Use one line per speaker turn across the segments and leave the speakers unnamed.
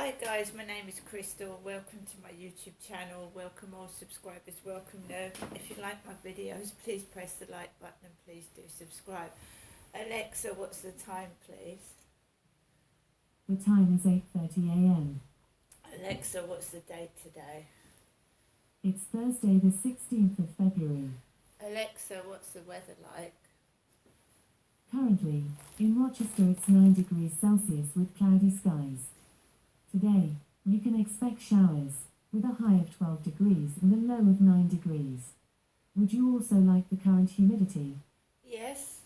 Hi guys, my name is Crystal. Welcome to my YouTube channel. Welcome all subscribers. Welcome new. If you like my videos, please press the like button and please do subscribe. Alexa, what's the time, please?
The time is 8:30 a.m.
Alexa, what's the date today?
It's Thursday the 16th of February.
Alexa, what's the weather like?
Currently, in Rochester it's 9 degrees Celsius with cloudy skies. Today, you can expect showers, with a high of 12 degrees and a low of 9 degrees. Would you also like the current humidity?
Yes.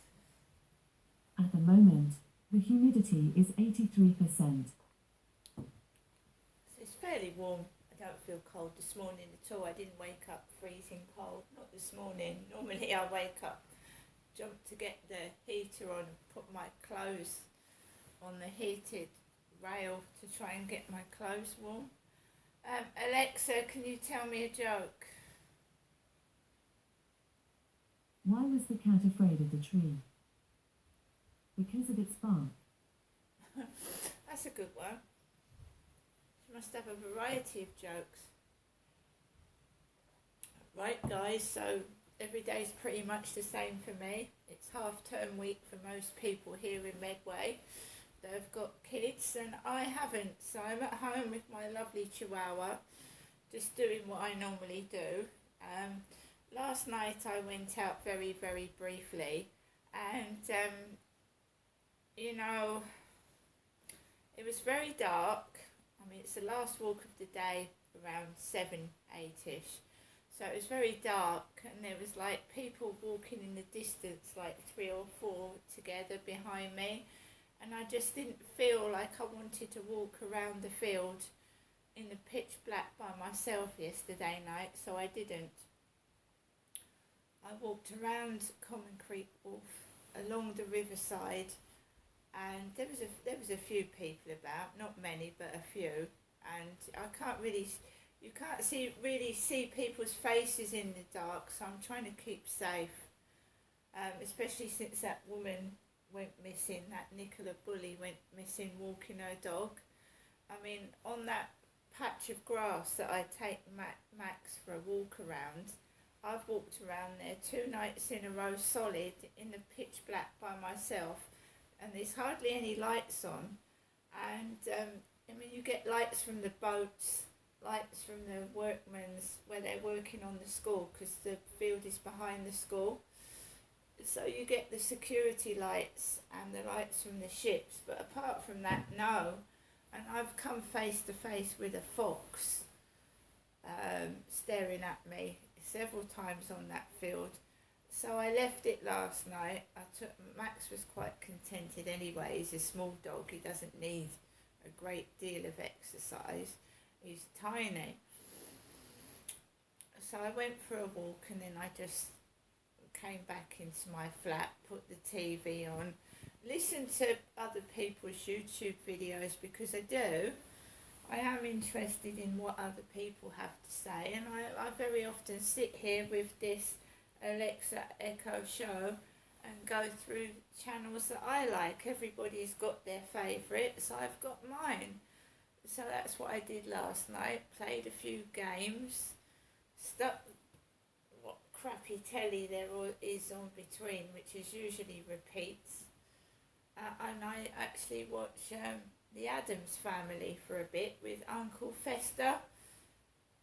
At the moment, the humidity is 83%.
It's fairly warm. I don't feel cold this morning at all. I didn't wake up freezing cold. Not this morning. Normally I wake up, jump to get the heater on and put my clothes on the heated rail to try and get my clothes warm. Alexa, can you tell me a joke?
Why was the cat afraid of the tree? Because of its bark.
That's a good one. She must have a variety of jokes. Right guys, so every day's pretty much the same for me. It's half-term week for most people here in Medway. They've got kids and I haven't, so I'm at home with my lovely Chihuahua, just doing what I normally do. Last night I went out very, very briefly and, it was very dark. I mean, it's the last walk of the day, around 7, 8ish. So it was very dark and there was like people walking in the distance, like 3 or 4 together behind me. And I just didn't feel like I wanted to walk around the field in the pitch black by myself yesterday night, so I didn't. I walked around Common Creek Wharf, along the riverside, and there was a few people about, not many, but a few. And you can't really see people's faces in the dark, so I'm trying to keep safe, especially since that woman went missing, that Nicola Bully went missing walking her dog. I mean, on that patch of grass that I take Max for a walk around, I've walked around there 2 nights in a row solid in the pitch black by myself, and there's hardly any lights on. And I mean, you get lights from the boats, lights from the workmen's where they're working on the school, because the field is behind the school. So you get the security lights and the lights from the ships, but apart from that, no. And I've come face to face with a fox staring at me several times on that field. So I left it last night. Max was quite contented anyway. He's a small dog. He doesn't need a great deal of exercise. He's tiny. So I went for a walk and then I just came back into my flat, put the TV on, listen to other people's YouTube videos, because I am interested in what other people have to say, and I very often sit here with this Alexa Echo Show and go through channels that I like. Everybody's got their favourites, I've got mine. So that's what I did last night, played a few games, stuck what crappy telly there is on between, which is usually repeats, and I actually watch The Addams Family for a bit with Uncle Fester,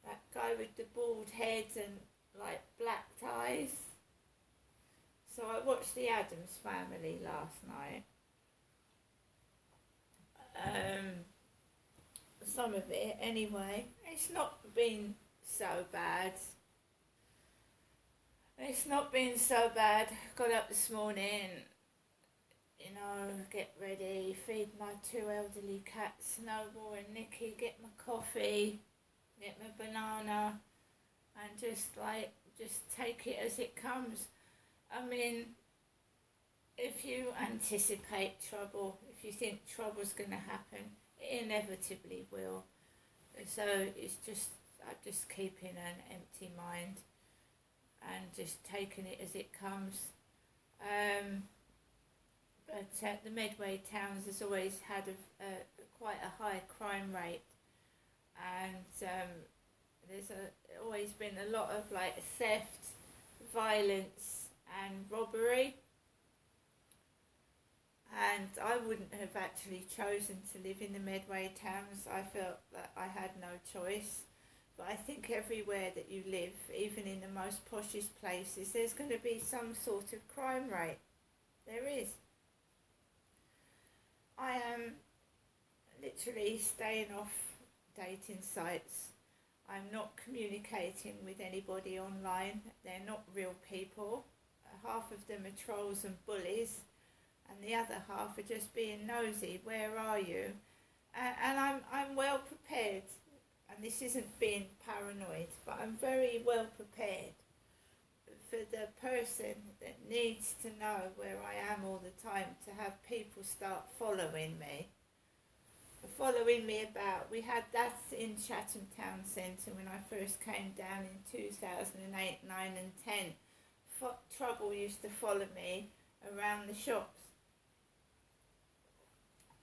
that guy with the bald head and like black ties. So I watched The Addams Family last night. Some of it anyway. It's not been so bad. It's not been so bad. Got up this morning, get ready, feed my 2 elderly cats, Snowball and Nicky, get my coffee, get my banana, and just take it as it comes. I mean, if you anticipate trouble, if you think trouble's going to happen, it inevitably will. So I'm just keeping an empty mind and just taking it as it comes. But the Medway towns has always had quite a high crime crime rate, and there's always been a lot of like theft, violence, and robbery. And I wouldn't have actually chosen to live in the Medway towns. I felt that I had no choice. But I think everywhere that you live, even in the most poshest places, there's going to be some sort of crime rate. There is. I am literally staying off dating sites. I'm not communicating with anybody online. They're not real people. Half of them are trolls and bullies, and the other half are just being nosy. Where are you? And I'm well prepared, and this isn't being paranoid, but I'm very well prepared for the person that needs to know where I am all the time, to have people start following me about. We had that in Chatham Town Centre when I first came down in 2008, 9 and 10. Trouble used to follow me around the shops.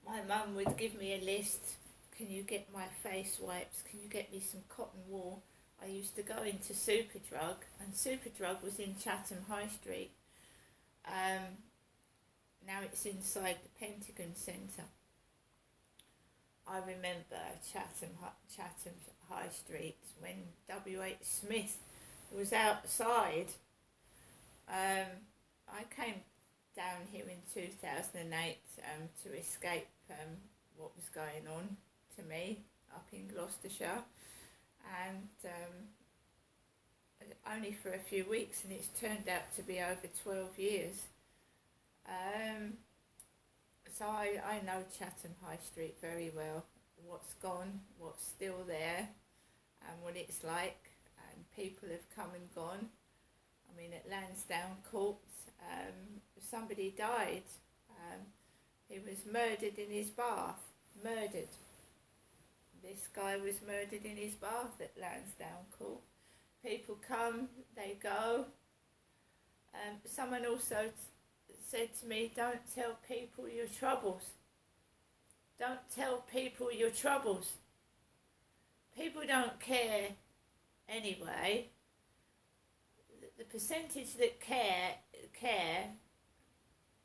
My mum would give me a list. Can you get my face wipes? Can you get me some cotton wool? I used to go into Superdrug, and Superdrug was in Chatham High Street. Now it's inside the Pentagon Centre. I remember Chatham High Street when W.H. Smith was outside. I came down here in 2008 to escape what was going on to me up in Gloucestershire, and only for a few weeks, and it's turned out to be over 12 years. So I know Chatham High Street very well, what's gone, what's still there, and what it's like, and people have come and gone. I mean, at Lansdowne Court, somebody died. He was murdered in his bath. Murdered. This guy was murdered in his bath at Lansdowne Court. People come, they go. Someone also said to me, don't tell people your troubles. Don't tell people your troubles. People don't care anyway. The percentage that care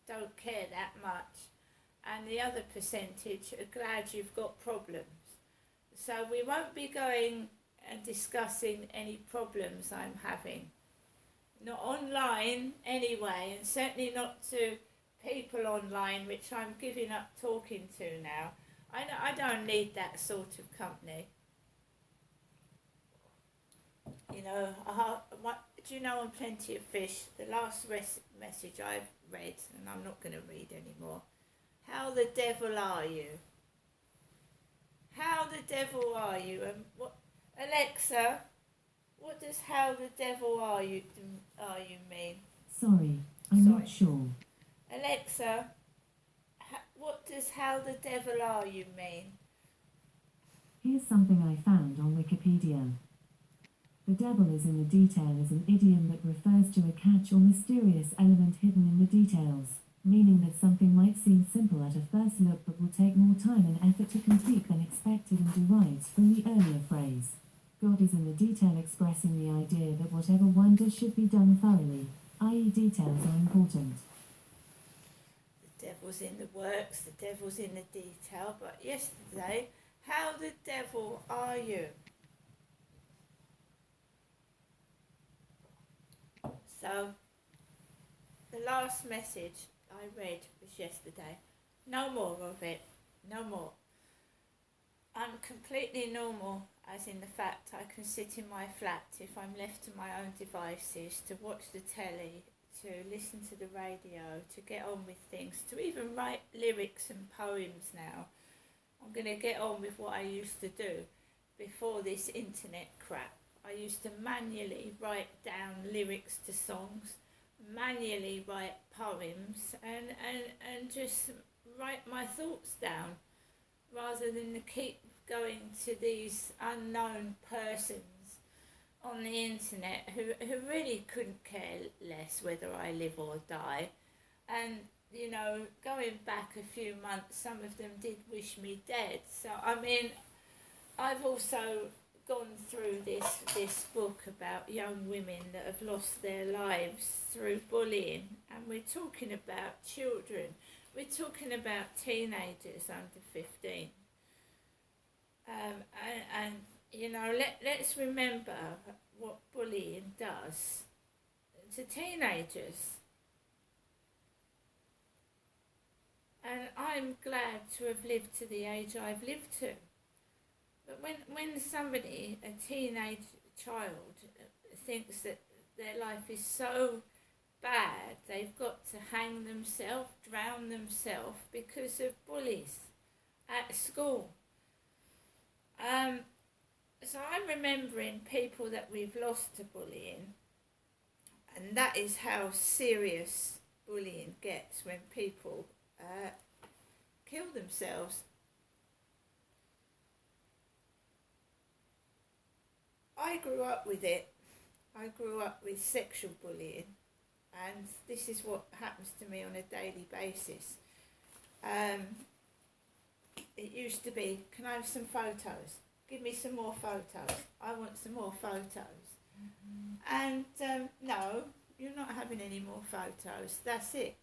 don't care that much, and the other percentage are glad you've got problems. So we won't be going and discussing any problems I'm having. Not online anyway, and certainly not to people online, which I'm giving up talking to now. I don't need that sort of company. You know, do you know on Plenty of Fish, the last message I've read, and I'm not going to read anymore, how the devil are you? How the devil are you? And what, Alexa, what does how the devil are you mean?
Sorry, I'm not sure.
Alexa, what does how the devil are you mean?
Here's something I found on Wikipedia. The devil is in the detail is an idiom that refers to a catch or mysterious element hidden in the details, meaning that something might seem simple at a first look but will take more time and effort to complete than expected, and derives from the earlier phrase. God is in the detail, expressing the idea that whatever one does should be done thoroughly, i.e. details are important.
The devil's in the works, the devil's in the detail, but yesterday, how the devil are you? So, the last message I read was yesterday. No more of it. No more. I'm completely normal, as in the fact I can sit in my flat if I'm left to my own devices, to watch the telly, to listen to the radio, to get on with things, to even write lyrics and poems now. I'm going to get on with what I used to do before this internet crap. I used to manually write down lyrics to songs, manually write poems, and just write my thoughts down, rather than to keep going to these unknown persons on the internet who really couldn't care less whether I live or die. And, you know, going back a few months, some of them did wish me dead. So, I mean, I've also gone through this book about young women that have lost their lives through bullying, and we're talking about children. We're talking about teenagers under 15. And you know, let's remember what bullying does to teenagers. And I'm glad to have lived to the age I've lived to. But when somebody, a teenage child, thinks that their life is so bad, they've got to hang themselves, drown themselves because of bullies at school. So I'm remembering people that we've lost to bullying, and that is how serious bullying gets when people kill themselves. I grew up with it. I grew up with sexual bullying, and this is what happens to me on a daily basis. It used to be, can I have some photos? Give me some more photos. I want some more photos. And no, you're not having any more photos. That's it.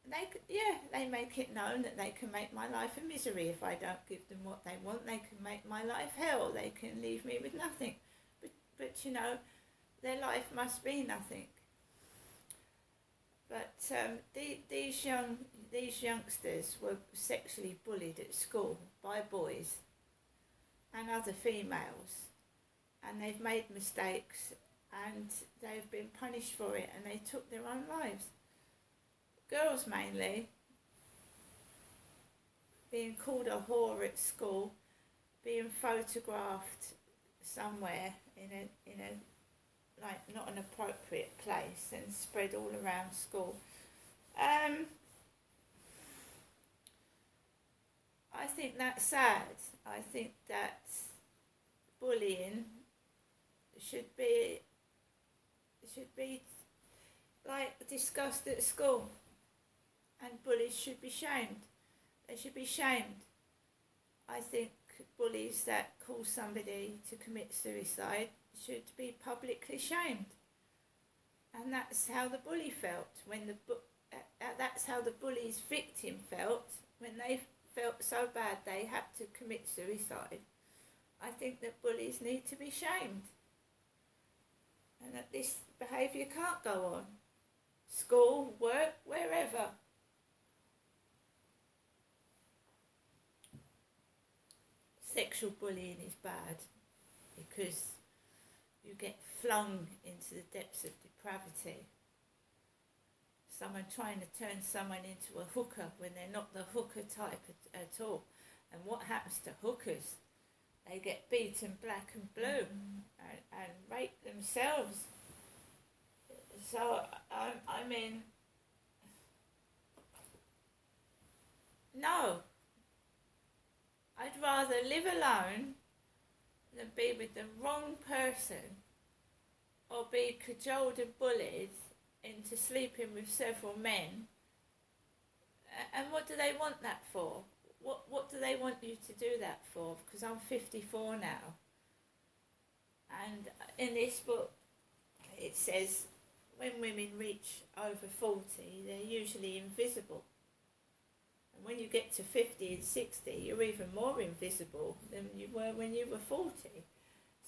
They make it known that they can make my life a misery if I don't give them what they want. They can make my life hell. They can leave me with nothing. But you know, their life must be nothing. But these youngsters were sexually bullied at school by boys and other females, and they've made mistakes, and they've been punished for it, and they took their own lives. Girls mainly, being called a whore at school, being photographed somewhere in a like not an appropriate place and spread all around school. I think that's sad. I think that bullying should be like discussed at school, and bullies should be shamed. They should be shamed. I think bullies that cause somebody to commit suicide should be publicly shamed. And that's how the bully felt that's how the bully's victim felt when they felt so bad they had to commit suicide. I think that bullies need to be shamed, and that this behaviour can't go on. School, work, wherever. Sexual bullying is bad because you get flung into the depths of depravity. Someone trying to turn someone into a hooker when they're not the hooker type at all. And what happens to hookers? They get beaten black and blue and rape themselves. So, I mean, no. I'd rather live alone than be with the wrong person or be cajoled and bullied into sleeping with several men. And what do they want that for? What do they want you to do that for? Because I'm 54 now. And in this book, it says when women reach over 40, they're usually invisible. And when you get to 50 and 60, you're even more invisible than you were when you were 40.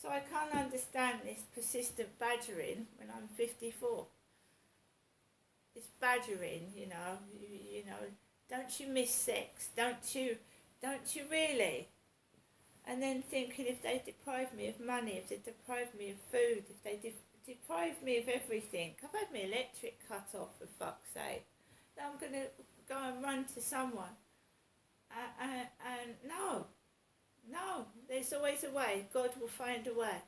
So I can't understand this persistent badgering when I'm 54. This badgering, you know, don't you miss sex? Don't you really? And then thinking, if they deprive me of money, if they deprive me of food, if they deprive me of everything. I've had my electric cut off, for fuck's sake. Now I'm going to go and run to someone. And no, there's always a way. God will find a way.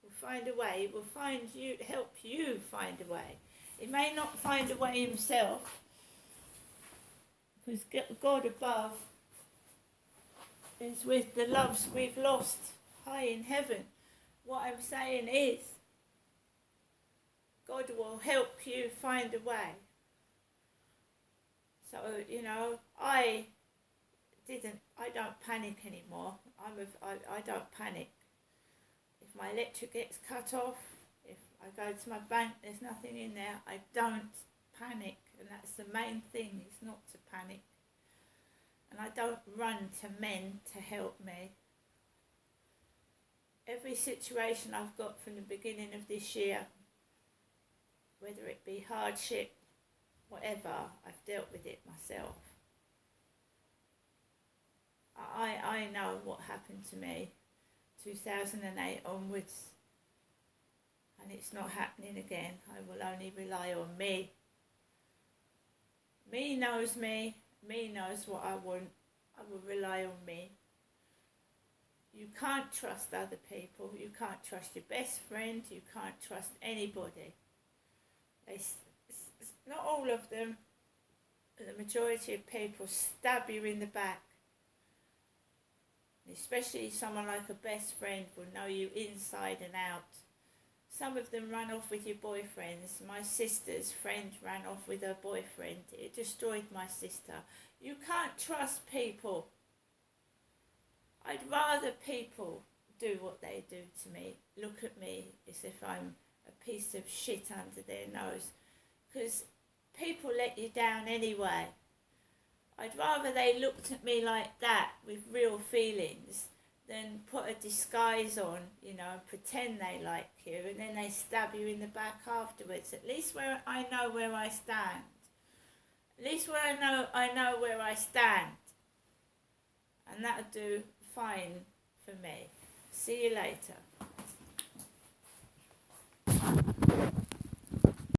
Will find a way. He will find you, help you find a way. He may not find a way himself, because God above is with the loves we've lost high in heaven. What I'm saying is, God will help you find a way. So, I I don't panic anymore. I don't panic. If my electric gets cut off, if I go to my bank, there's nothing in there, I don't panic. And that's the main thing, is not to panic. And I don't run to men to help me. Every situation I've got from the beginning of this year, whether it be hardship, whatever, I've dealt with it myself. I know what happened to me 2008 onwards, and it's not happening again. I will only rely on me. Me knows me knows what I want. I will rely on me. You can't trust other people. You can't trust your best friend. You can't trust anybody. Not all of them, but the majority of people stab you in the back. Especially someone like a best friend will know you inside and out. Some of them run off with your boyfriends. My sister's friend ran off with her boyfriend. It destroyed my sister. You can't trust people. I'd rather people do what they do to me, look at me as if I'm a piece of shit under their nose. Because people let you down anyway. I'd rather they looked at me like that with real feelings than put a disguise on, and pretend they like you, and then they stab you in the back afterwards. At least where I know where I stand. At least where I know where I stand. And that'll do fine for me. See you later.